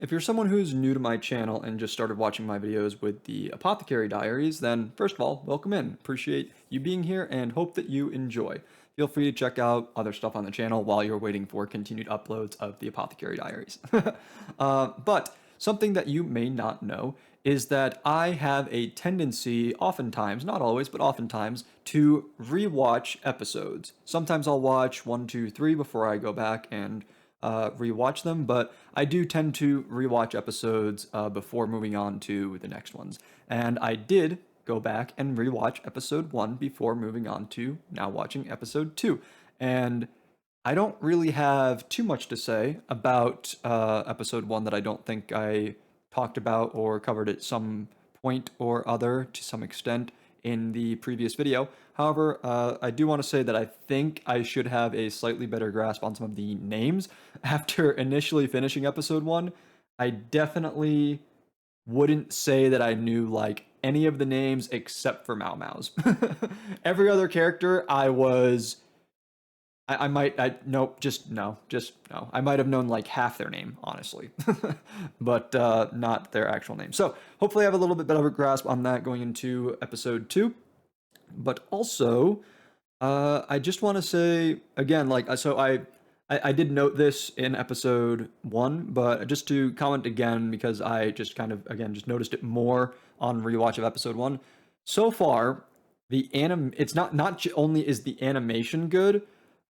If you're someone who's new to my channel and just started watching my videos with the Apothecary Diaries, then first of all, welcome in. Appreciate you being here and hope that you enjoy. Feel free to check out other stuff on the channel while you're waiting for continued uploads of the Apothecary Diaries. But something that you may not know is that I have a tendency, oftentimes, not always, but oftentimes, to rewatch episodes. Sometimes I'll watch 1, 2, 3 before I go back and rewatch them, but I do tend to rewatch episodes before moving on to the next ones. And I did go back and rewatch episode 1 before moving on to now watching episode 2. And I don't really have too much to say about episode 1 that I don't think I talked about or covered at some point or other to some extent in the previous video. However, I do want to say that I think I should have a slightly better grasp on some of the names after initially finishing episode 1. I definitely wouldn't say that I knew like any of the names except for Mau Mau's. Every other character I might, nope, just no. I might have known like half their name, honestly, but not their actual name. So hopefully I have a little bit better grasp on that going into episode 2. But also, I just want to say again, like, so I did note this in episode 1, but just to comment again, because I just kind of, again, just noticed it more on rewatch of episode 1. So far, it's not only is the animation good,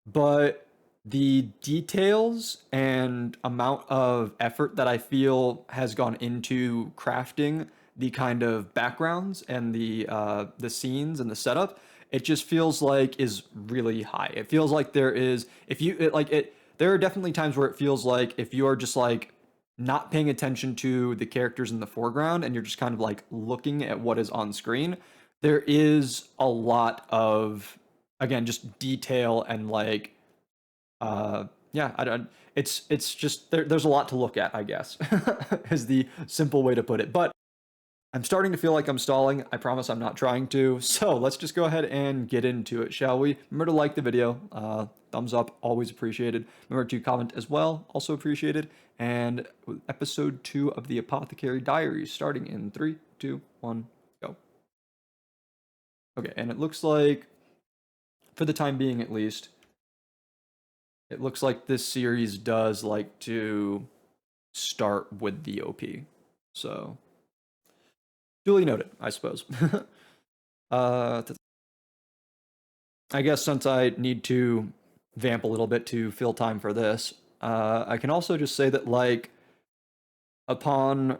but the details and amount of effort that I feel has gone into crafting the kind of backgrounds and the scenes and the setup, it just feels like is really high. It feels like there is if you it, like it there are definitely times where it feels like if you are just like not paying attention to the characters in the foreground and you're just kind of like looking at what is on screen, there is a lot of, again, just detail and like yeah, I don't, it's just there's a lot to look at, I guess, is the simple way to put it. But I'm starting to feel like I'm stalling. I promise I'm not trying to. So let's just go ahead and get into it, shall we? Remember to like the video. Thumbs up, always appreciated. Remember to comment as well, also appreciated. And episode 2 of the Apothecary Diaries, starting in 3, 2, 1, go. Okay, and it looks like, for the time being at least, it looks like this series does like to start with the OP. So, duly noted, I suppose. uh, I guess since I need to vamp a little bit to fill time for this, I can also just say that, like, upon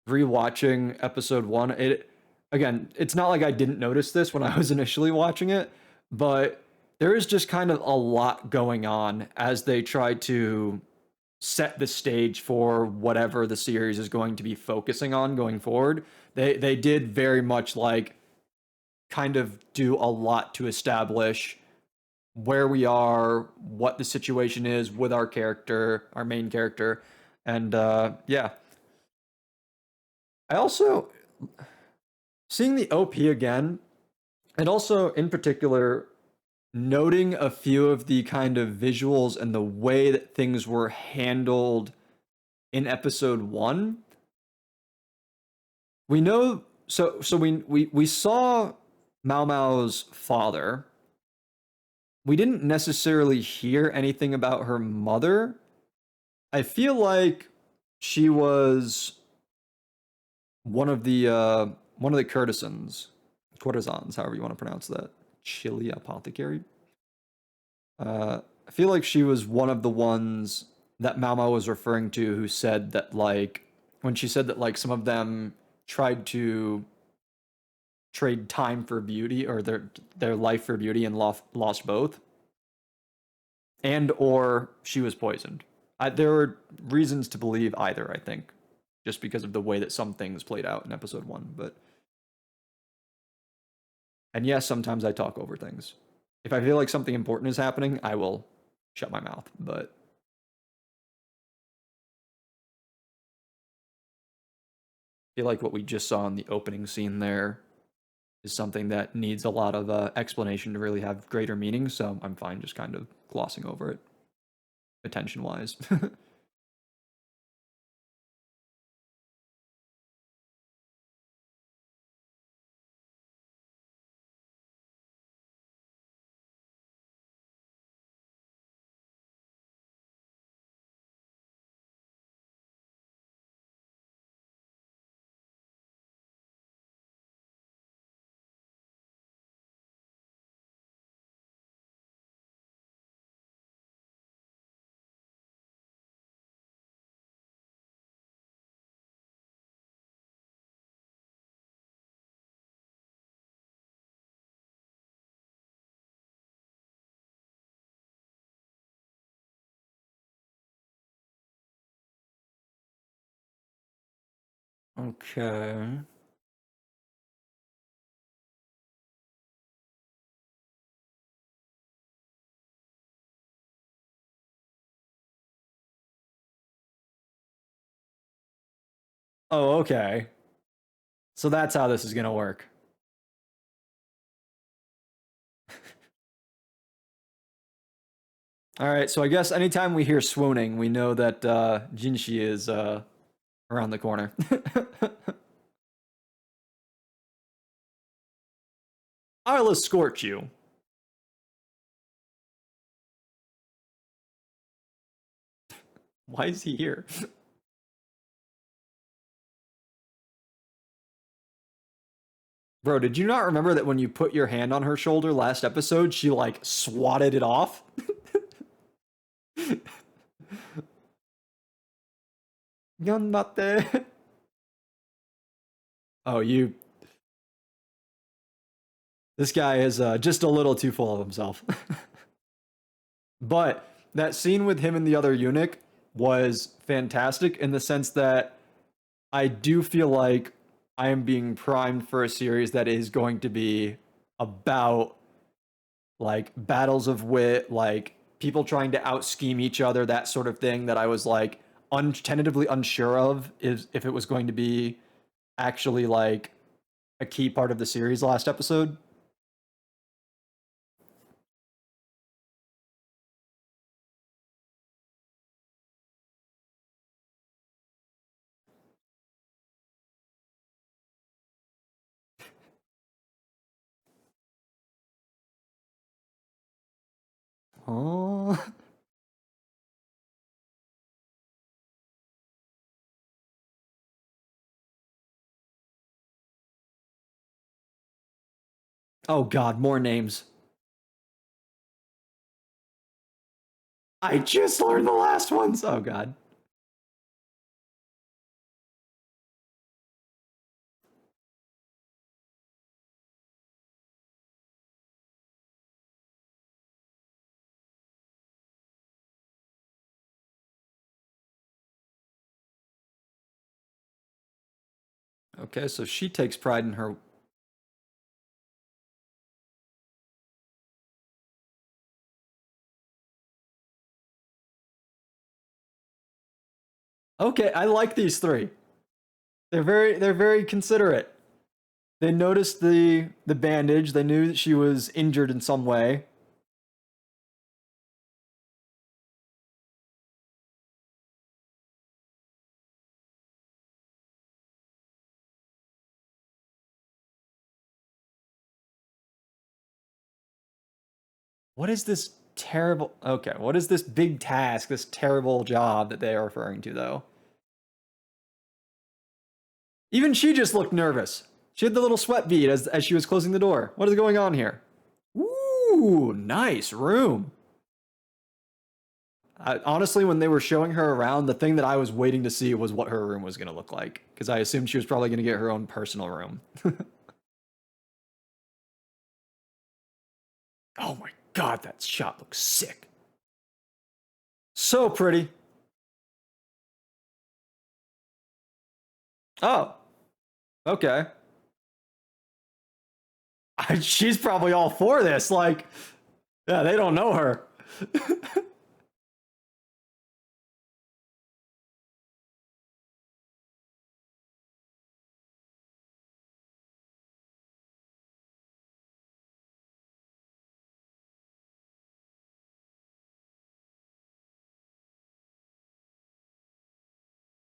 rewatching episode 1, it's not like I didn't notice this when I was initially watching it, but there is just kind of a lot going on as they try to set the stage for whatever the series is going to be focusing on going forward. They did very much like kind of do a lot to establish where we are, what the situation is with our character, our main character, and yeah. I also seeing the OP again, and also in particular noting a few of the kind of visuals and the way that things were handled in episode 1. We know we saw Mau Mau's father. We didn't necessarily hear anything about her mother. I feel like she was one of the courtesans, however you want to pronounce that. Chili apothecary. I feel like she was one of the ones that Mau Mau was referring to, who said that, like, when she said that like some of them tried to trade time for beauty, or their life for beauty, and lost both, and or she was poisoned. There were reasons to believe either, I think, just because of the way that some things played out in episode 1. But, and yes, sometimes I talk over things. If I feel like something important is happening, I will shut my mouth. But I feel like what we just saw in the opening scene there is something that needs a lot of explanation to really have greater meaning, so I'm fine just kind of glossing over it, attention-wise. Okay. Oh, okay. So that's how this is gonna work. All right, so I guess anytime we hear swooning, we know that Jinshi is around the corner. I'll escort you. Why is he here? Bro, did you not remember that when you put your hand on her shoulder last episode, she like swatted it off? Yanmate. Oh, you. This guy is just a little too full of himself. But that scene with him and the other eunuch was fantastic in the sense that I do feel like I am being primed for a series that is going to be about like battles of wit, like people trying to out scheme each other, that sort of thing that I was like tentatively unsure of is if it was going to be actually like a key part of the series last episode. Oh, oh God, more names. I just learned the last ones. Oh God. Okay, so she takes pride in her. Okay, I like these three. They're very considerate. They noticed the bandage. They knew that she was injured in some way. What is this terrible? Okay, what is this big task? This terrible job that they are referring to, though. Even she just looked nervous. She had the little sweat bead as she was closing the door. What is going on here? Ooh, nice room. Honestly, when they were showing her around, the thing that I was waiting to see was what her room was going to look like, because I assumed she was probably going to get her own personal room. Oh my God, that shot looks sick. So pretty. Oh, okay. She's probably all for this. Like, yeah, they don't know her.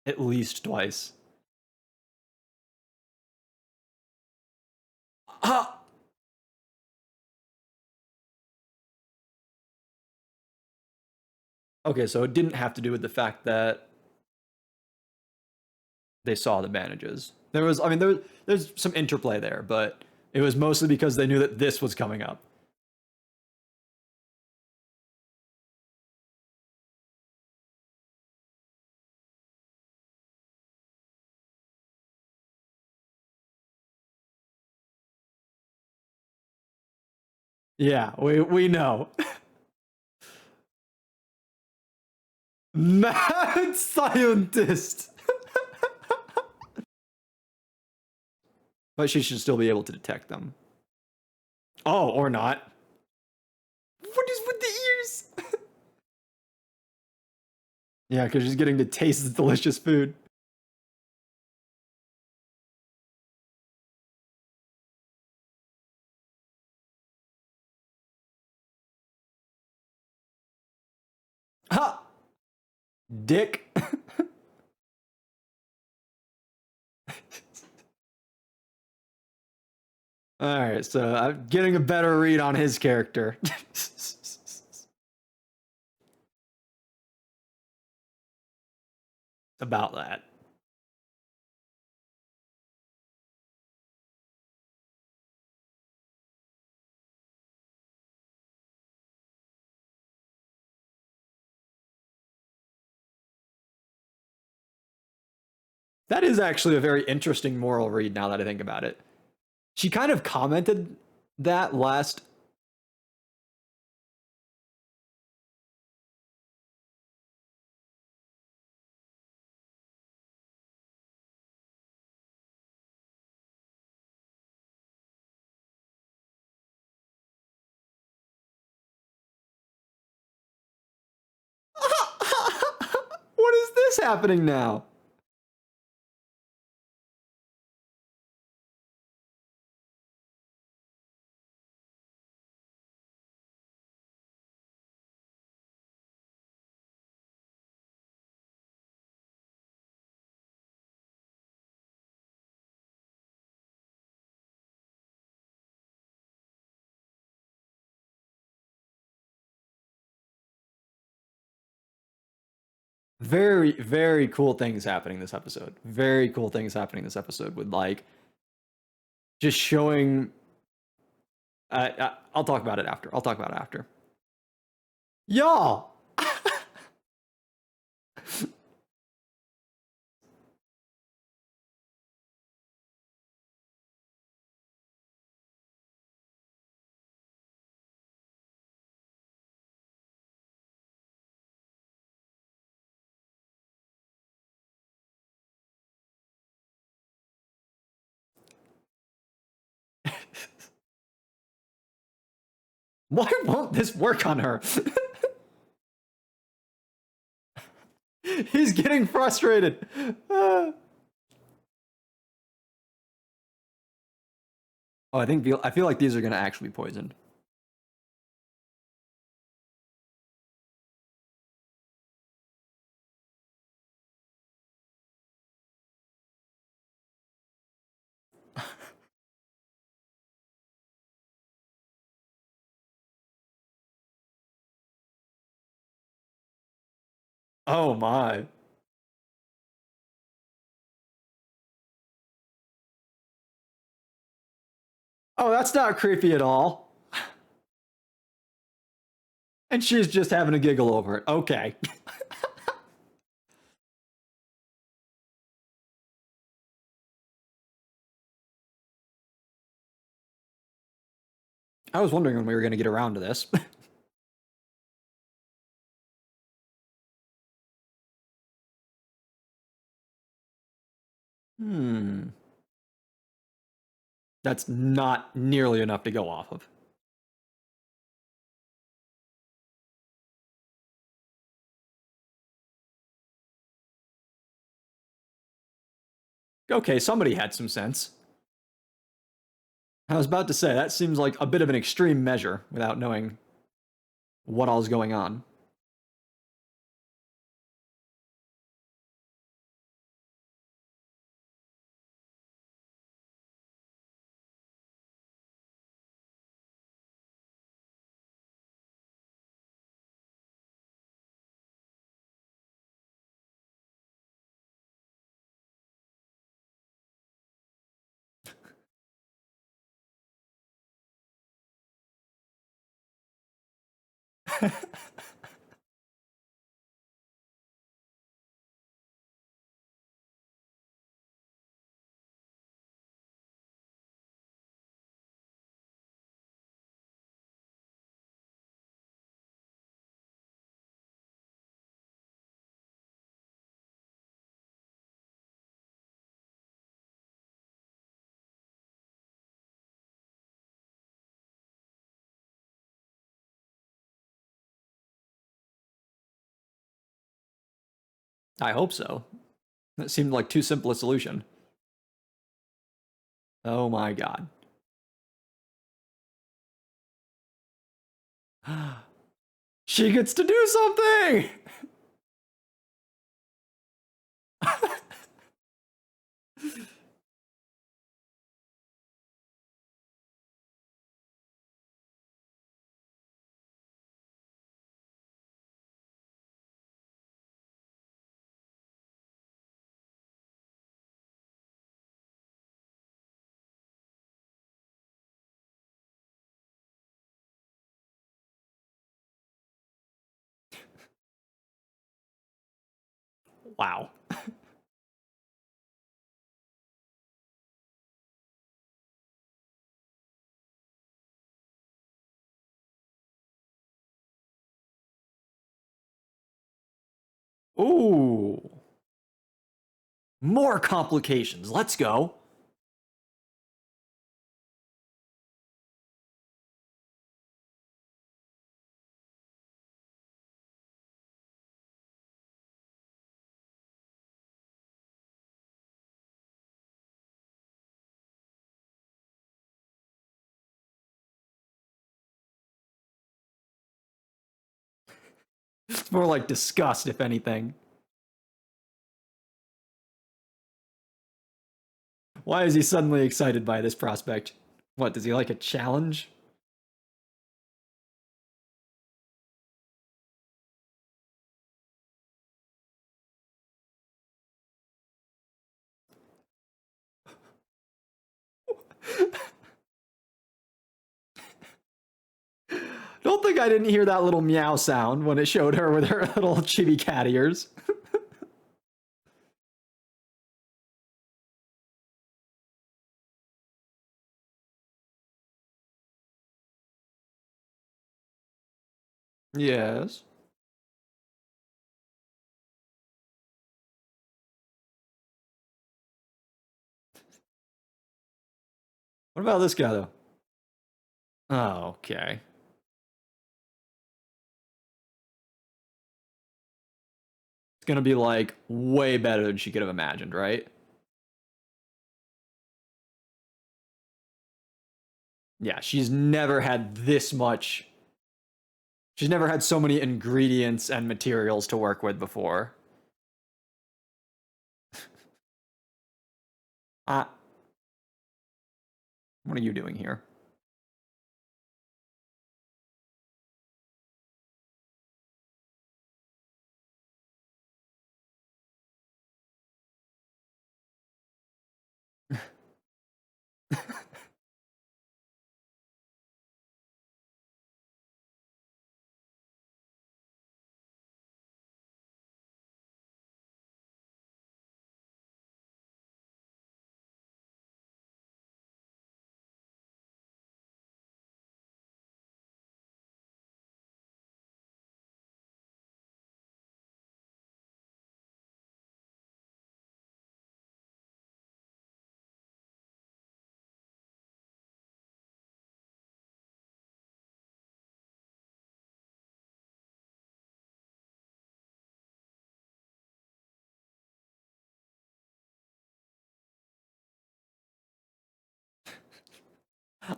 At least twice. Ah, okay, so it didn't have to do with the fact that they saw the bandages. There was, I mean, there's some interplay there, but it was mostly because they knew that this was coming up. Yeah, we know. Mad scientist. But she should still be able to detect them. Oh, or not. What is with the ears? Yeah, because she's getting to taste the delicious food. Ha! Dick. Alright, so I'm getting a better read on his character. About that. That is actually a very interesting moral read now that I think about it. She kind of commented that last. What is this happening now? Very, very cool things happening this episode. Very cool things happening this episode with like just showing. I'll talk about it after. I'll talk about it after. Y'all. Why won't this work on her? He's getting frustrated. Oh, I feel like these are gonna actually be poisoned. Oh my. Oh, that's not creepy at all. And she's just having a giggle over it. Okay. I was wondering when we were gonna get around to this. Hmm. That's not nearly enough to go off of. Okay, somebody had some sense. I was about to say, that seems like a bit of an extreme measure without knowing what all's going on. I hope so. That seemed like too simple a solution. Oh my god. She gets to do something! Wow. Ooh. More complications. Let's go. It's more like disgust, if anything. Why is he suddenly excited by this prospect? What, does he like a challenge? Don't think I didn't hear that little meow sound when it showed her with her little chibi cat ears. Yes. What about this guy, though? Oh, okay. It's gonna be like way better than she could have imagined, right? Yeah, she's never had this much. She's never had so many ingredients and materials to work with before. Uh, what are you doing here?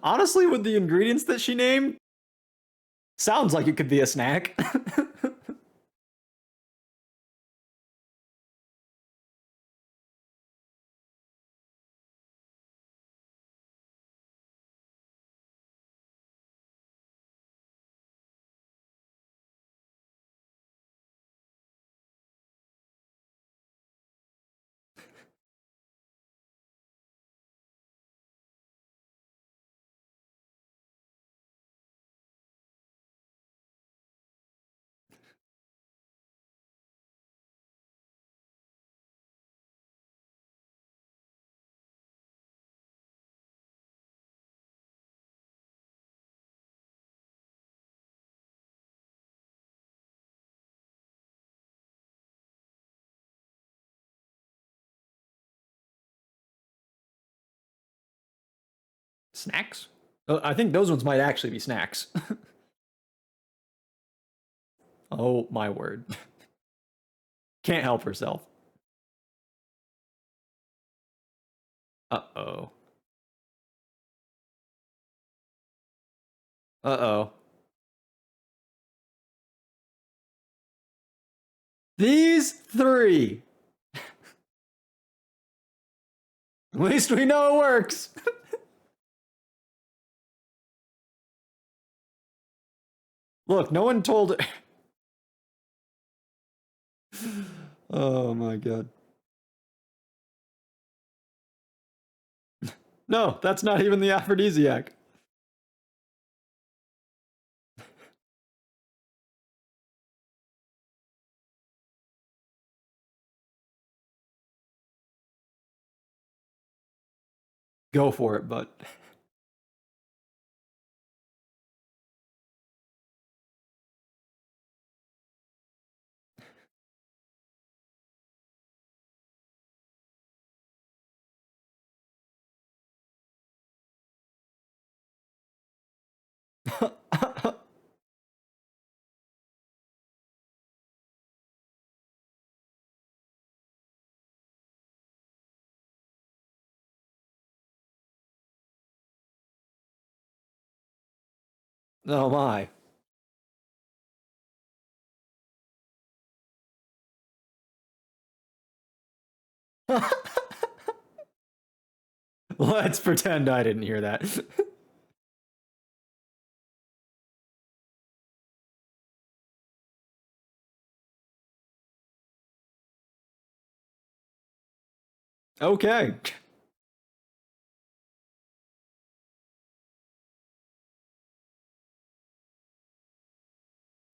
Honestly, with the ingredients that she named, sounds like it could be a snack. Snacks? I think those ones might actually be snacks. Oh my word. Can't help herself. Uh-oh. Uh-oh. These three. At least we know it works. Look, no one told. Oh my god. No, that's not even the aphrodisiac. Go for it, but. Oh my. Let's pretend I didn't hear that. Okay.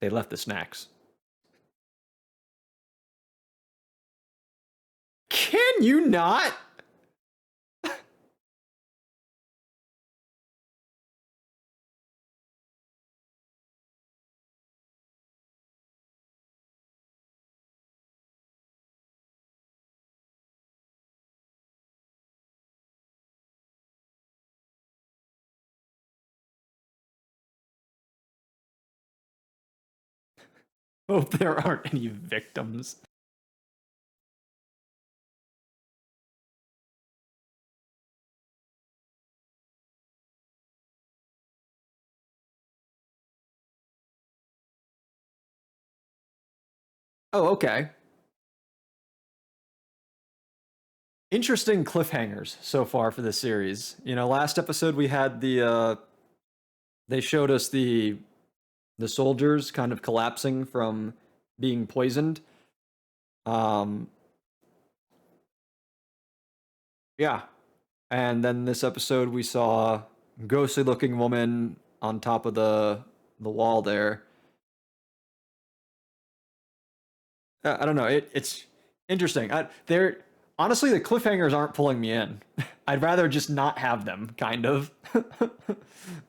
They left the snacks. Can you not? Hope there aren't any victims. Oh, okay. Interesting cliffhangers so far for this series. You know, last episode we had they showed us the soldiers kind of collapsing from being poisoned. Um yeah. And then this episode we saw ghostly looking woman on top of the wall there. I don't know. It's interesting. They're honestly the cliffhangers aren't pulling me in. I'd rather just not have them, kind of.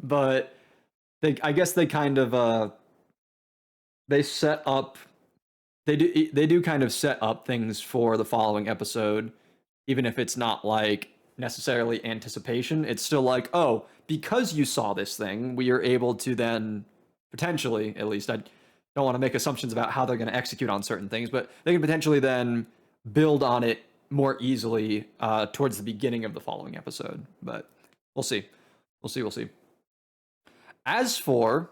But I guess they kind of they set up they do kind of set up things for the following episode, even if it's not like necessarily anticipation. It's still like, oh, because you saw this thing, we are able to then potentially, at least, I don't want to make assumptions about how they're going to execute on certain things, but they can potentially then build on it more easily towards the beginning of the following episode. But we'll see. We'll see. We'll see. As for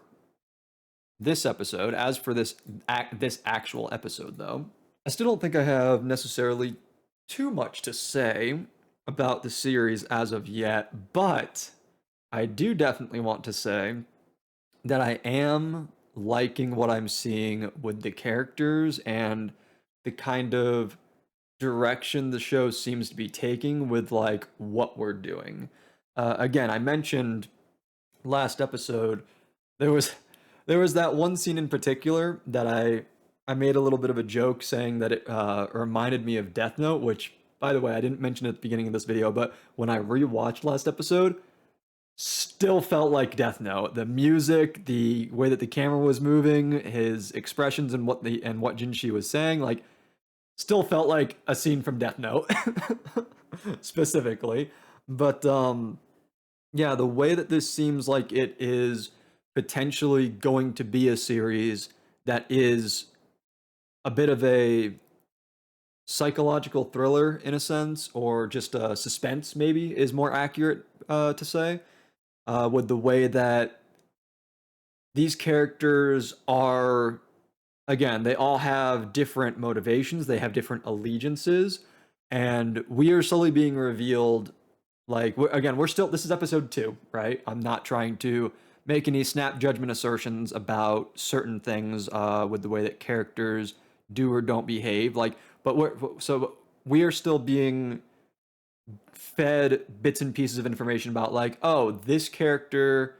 this episode, as for this actual episode, though, I still don't think I have necessarily too much to say about the series as of yet, but I do definitely want to say that I am liking what I'm seeing with the characters and the kind of direction the show seems to be taking with like what we're doing. Again, I mentioned last episode there was there was that one scene in particular that I made a little bit of a joke saying that it reminded me of Death Note, which by the way I didn't mention at the beginning of this video, but when I rewatched last episode, still felt like Death Note. The music, the way that the camera was moving, his expressions, and what Jinshi was saying, like still felt like a scene from Death Note specifically. But yeah, the way that this seems like it is potentially going to be a series that is a bit of a psychological thriller in a sense, or just suspense maybe is more accurate to say, with the way that these characters are, again, they all have different motivations, they have different allegiances, and we are slowly being revealed. Like, again, we're still, this is episode 2, right? I'm not trying to make any snap judgment assertions about certain things with the way that characters do or don't behave. Like, but we are still being fed bits and pieces of information about, like, oh, this character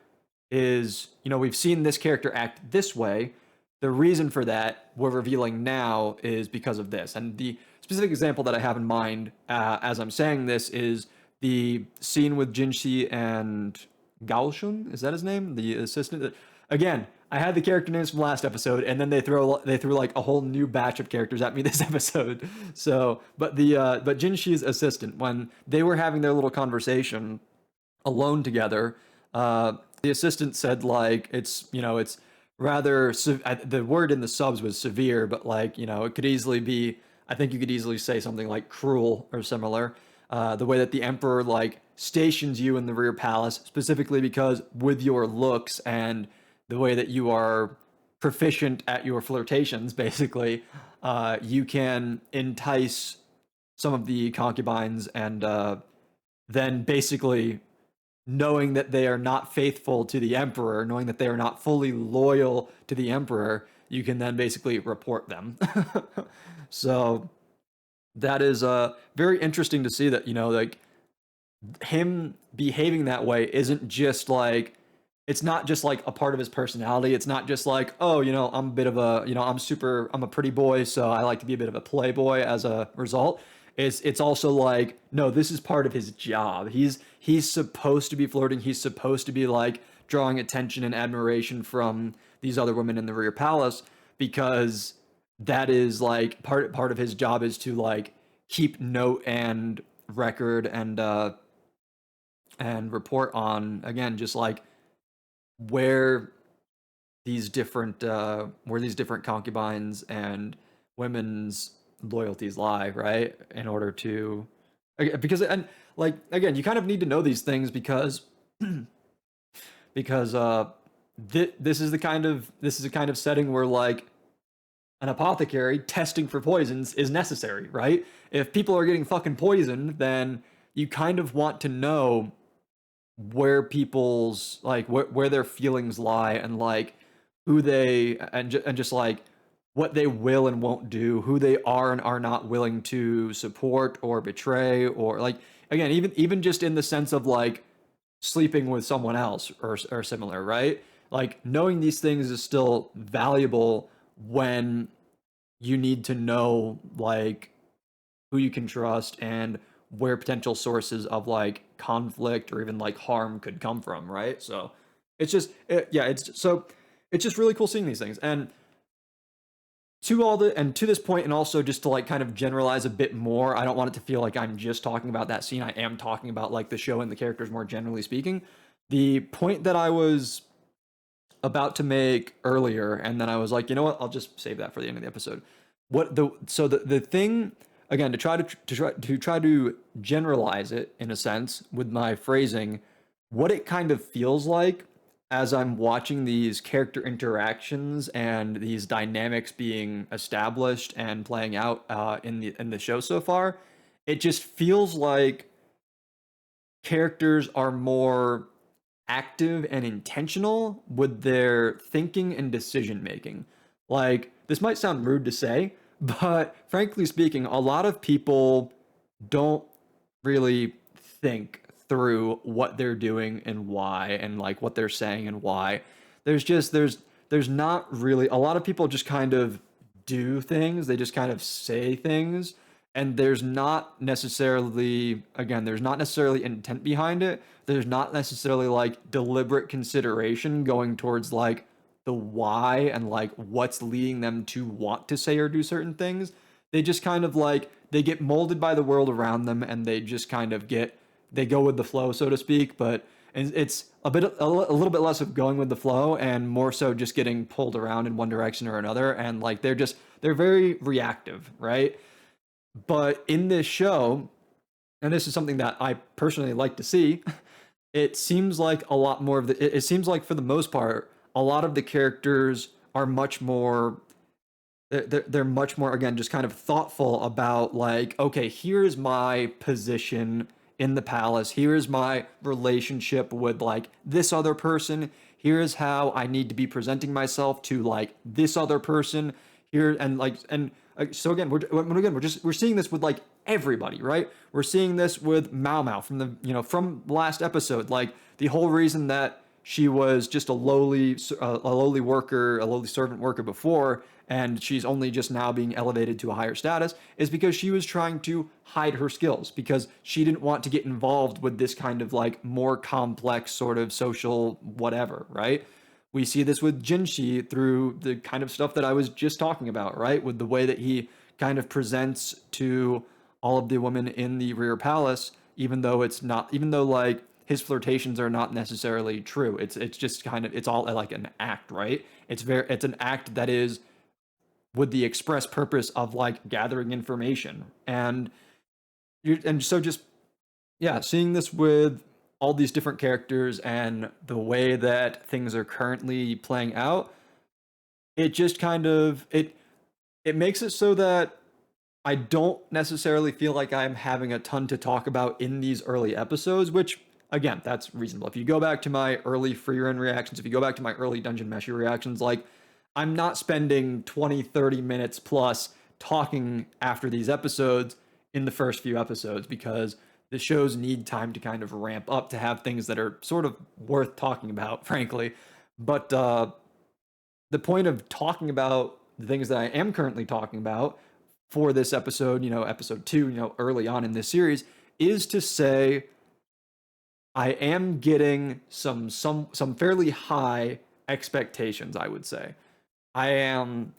is, we've seen this character act this way. The reason for that we're revealing now is because of this. And the specific example that I have in mind as I'm saying this is the scene with Jinshi and Gaoshun. Is that his name? The assistant. Again, I had the character names from last episode, and then they threw like a whole new batch of characters at me this episode. So, but Jinshi's assistant, when they were having their little conversation alone together, the assistant said, like, it's rather the word in the subs was severe, but, like, it could easily be, I think you could easily say something like cruel or similar. The way that the emperor, like, stations you in the rear palace specifically because with your looks and the way that you are proficient at your flirtations, basically, you can entice some of the concubines, and then basically, knowing that they are not faithful to the emperor, knowing that they are not fully loyal to the emperor, you can then basically report them. So that is very interesting to see that, like, him behaving that way isn't just like, it's not just like a part of his personality. It's not just like, oh, I'm a bit of a, I'm a pretty boy, so I like to be a bit of a playboy as a result. It's also like, no, this is part of his job. He's supposed to be flirting. He's supposed to be, like, drawing attention and admiration from these other women in the rear palace, because that is, like, part of his job is to, like, keep note and record and report on, again, just like where these different concubines and women's loyalties lie, right? In order to, because, and, like, again, you kind of need to know these things because because this is the kind of setting where, like, an apothecary testing for poisons is necessary, right? If people are getting fucking poisoned, then you kind of want to know where people's, like, where their feelings lie, and, like, who they, and just like what they will and won't do, who they are and are not willing to support or betray, or, like, again, even just in the sense of, like, sleeping with someone else or similar, right? Like, knowing these things is still valuable when you need to know, like, who you can trust and where potential sources of, like, conflict or even, like, harm could come from, right? So it's just it's just really cool seeing these things. And to this point, and also just to, like, kind of generalize a bit more, I don't want it to feel like I'm just talking about that scene. I am talking about, like, the show and the characters more generally speaking. The point that I was about to make earlier, and then I was like, you know what, I'll just save that for the end of the episode. The thing, again, to try to generalize it in a sense with my phrasing, what it kind of feels like as I'm watching these character interactions and these dynamics being established and playing out in the show so far, it just feels like characters are more active and intentional with their thinking and decision making. Like, this might sound rude to say, but frankly speaking, a lot of people don't really think through what they're doing and why, and, like, what they're saying and why. There's not really, a lot of people just kind of do things, they just kind of say things, and there's not necessarily, again, there's not necessarily intent behind it. There's not necessarily, like, deliberate consideration going towards, like, the why and, like, what's leading them to want to say or do certain things. They just kind of, like, they get molded by the world around them, and they just kind of they go with the flow, so to speak. But it's a little bit less of going with the flow and more so just getting pulled around in one direction or another. And, like, they're very reactive, right? But in this show, and this is something that I personally like to see, it seems like a lot more of the, it seems like for the most part, a lot of the characters are much more, they're much more, again, just kind of thoughtful about like, okay, here's my position in the palace, here's my relationship with like this other person, here's how I need to be presenting myself to like this other person here, and like, and so again, we're seeing this with like everybody, right? We're seeing this with Mao Mao from the, from last episode, like the whole reason that she was just a lowly worker, a lowly servant worker before, and she's only just now being elevated to a higher status, is because she was trying to hide her skills because she didn't want to get involved with this kind of like more complex sort of social whatever, right? We see this with Jinshi through the kind of stuff that I was just talking about, right? With the way that he kind of presents to all of the women in the rear palace, even though it's not, even though like his flirtations are not necessarily true. It's just kind of, it's all like an act, right? It's an act that is with the express purpose of like gathering information. And so just, yeah, seeing this with all these different characters and the way that things are currently playing out, it just kind of, it makes it so that I don't necessarily feel like I'm having a ton to talk about in these early episodes, which again, that's reasonable. If you go back to my early free run reactions, if you go back to my early Dungeon Meshi reactions, like I'm not spending 20, 30 minutes plus talking after these episodes in the first few episodes because the shows need time to kind of ramp up to have things that are sort of worth talking about, frankly. But the point of talking about the things that I am currently talking about for this episode, episode 2, early on in this series, is to say I am getting some fairly high expectations, I would say. I am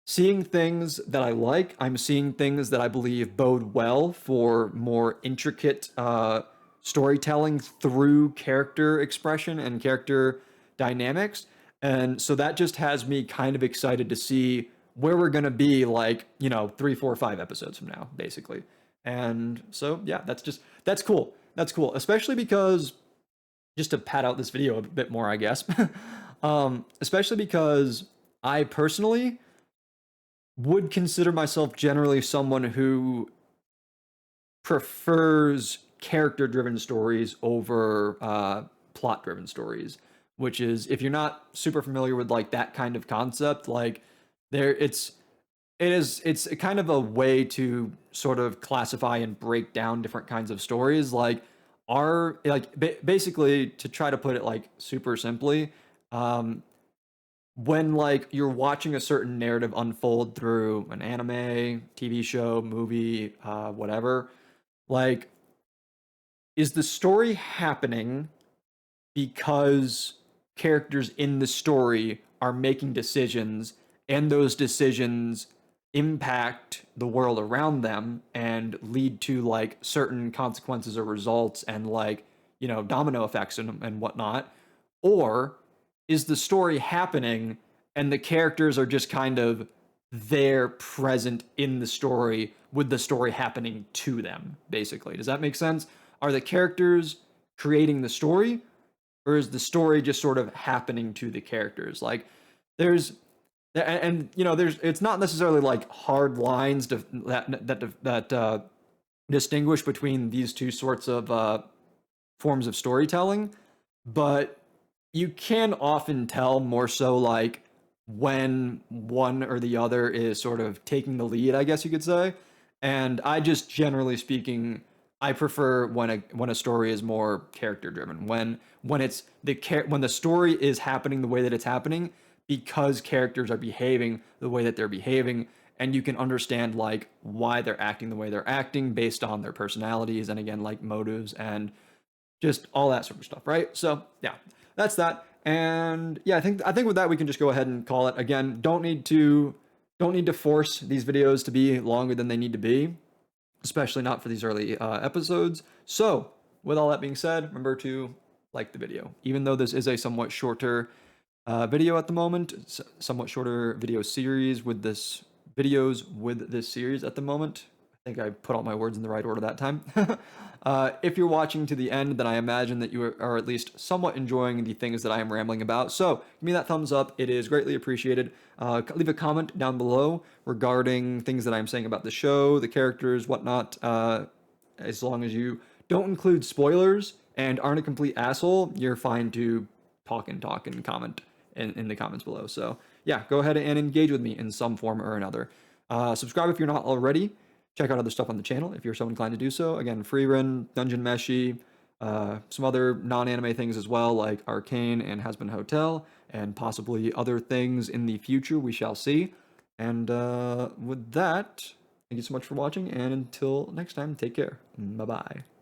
seeing things that I like. I'm seeing things that I believe bode well for more intricate storytelling through character expression and character dynamics. And so that just has me kind of excited to see where we're going to be like, 3, 4, 5 episodes from now, basically. And so, yeah, that's cool. That's cool, especially because just to pad out this video a bit more, I guess, especially because I personally would consider myself generally someone who prefers character-driven stories over plot-driven stories. Which is, if you're not super familiar with like that kind of concept, like there, it's a kind of a way to sort of classify and break down different kinds of stories. Like are like basically to try to put it like super simply, um, when like you're watching a certain narrative unfold through an anime, TV show, movie, whatever, like is the story happening because characters in the story are making decisions and those decisions impact the world around them and lead to like certain consequences or results and like domino effects and whatnot, or is the story happening and the characters are just kind of there present in the story with the story happening to them, basically? Does that make sense? Are the characters creating the story, or is the story just sort of happening to the characters? Like there's there's, it's not necessarily like hard lines that distinguish between these two sorts of forms of storytelling, but you can often tell more so like when one or the other is sort of taking the lead, I guess you could say. And I just generally speaking, I prefer when a story is more character driven. When it's when the story is happening the way that it's happening because characters are behaving the way that they're behaving, and you can understand like why they're acting the way they're acting based on their personalities and again like motives and just all that sort of stuff, right? So yeah, that's that. And yeah, I think with that we can just go ahead and call it. Again, don't need to force these videos to be longer than they need to be, especially not for these early episodes. So with all that being said, remember to like the video, even though this is a somewhat shorter video at the moment, somewhat shorter video series with this videos with this series at the moment. think I put all my words in the right order that time. If you're watching to the end, then I imagine that you are at least somewhat enjoying the things that I am rambling about. So give me that thumbs up. It is greatly appreciated. Leave a comment down below regarding things that I'm saying about the show, the characters, whatnot. As long as you don't include spoilers and aren't a complete asshole, you're fine to talk and comment in the comments below. So yeah, go ahead and engage with me in some form or another. Subscribe if you're not already. Check out other stuff on the channel if you're so inclined to do so. Again, Free Run, Dungeon Meshi, some other non-anime things as well, like Arcane and Has Been Hotel, and possibly other things in the future. We shall see. And with that, thank you so much for watching, and until next time, take care. Bye bye.